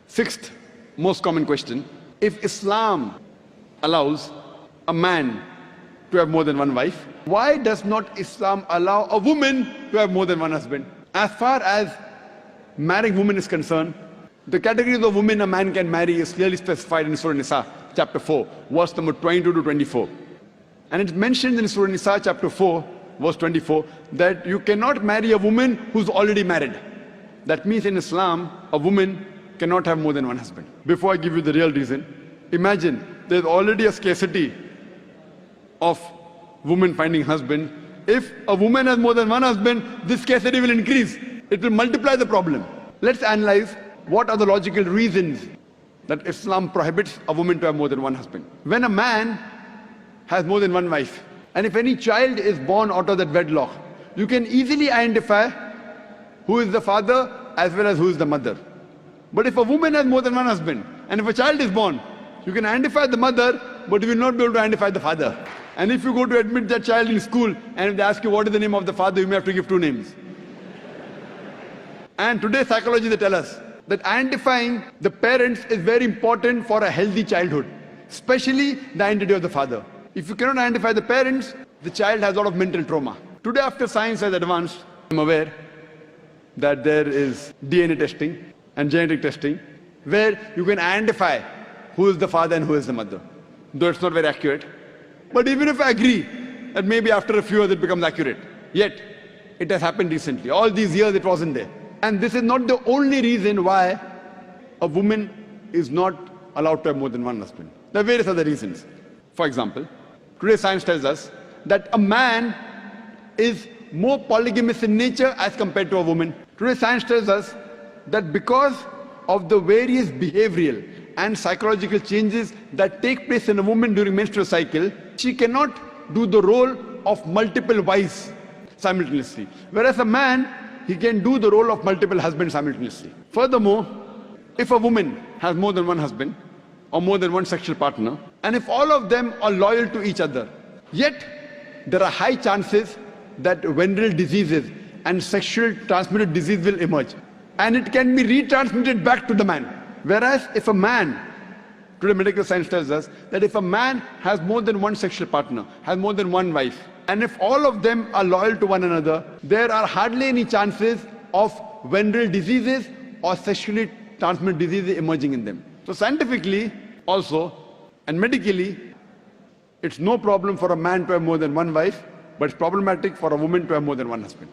Sixth most common question: if Islam allows a man to have more than one wife, why does not Islam allow a woman to have more than one husband? As far as marrying women is concerned, the categories of women a man can marry is clearly specified in Surah Nisa, chapter 4, verse number 22 to 24. And it's mentioned in Surah Nisa, chapter 4, verse 24, that you cannot marry a woman who's already married. That means in Islam, a woman cannot have more than one husband. Before I give you the real reason, imagine there's already a scarcity of women finding husband. If a woman has more than one husband, this scarcity will increase. It will multiply the problem. Let's analyze what are the logical reasons that Islam prohibits a woman to have more than one husband. When a man has more than one wife, and if any child is born out of that wedlock, you can easily identify who is the father as well as who is the mother. But if a woman has more than one husband, and if a child is born, you can identify the mother, but you will not be able to identify the father. And if you go to admit that child in school, and if they ask you what is the name of the father, you may have to give two names. And today's psychology, they tell us that identifying the parents is very important for a healthy childhood, especially the identity of the father. If you cannot identify the parents, the child has a lot of mental trauma. Today, after science has advanced, I'm aware that there is DNA testing and genetic testing, where you can identify who is the father and who is the mother, though it's not very accurate. But even if I agree that maybe after a few years it becomes accurate, yet it has happened recently. All these years it wasn't there. And this is not the only reason why a woman is not allowed to have more than one husband. There are various other reasons. For example, today science tells us that a man is more polygamous in nature as compared to a woman. Today science tells us that because of the various behavioral and psychological changes that take place in a woman during menstrual cycle, she cannot do the role of multiple wives simultaneously. Whereas a man, he can do the role of multiple husbands simultaneously. Furthermore, if a woman has more than one husband or more than one sexual partner, and if all of them are loyal to each other, yet there are high chances that venereal diseases and sexual transmitted disease will emerge. And it can be retransmitted back to the man. Whereas if a man, today medical science tells us that if a man has more than one sexual partner, has more than one wife, and if all of them are loyal to one another, there are hardly any chances of venereal diseases or sexually transmitted diseases emerging in them. So scientifically also and medically, it's no problem for a man to have more than one wife, but it's problematic for a woman to have more than one husband.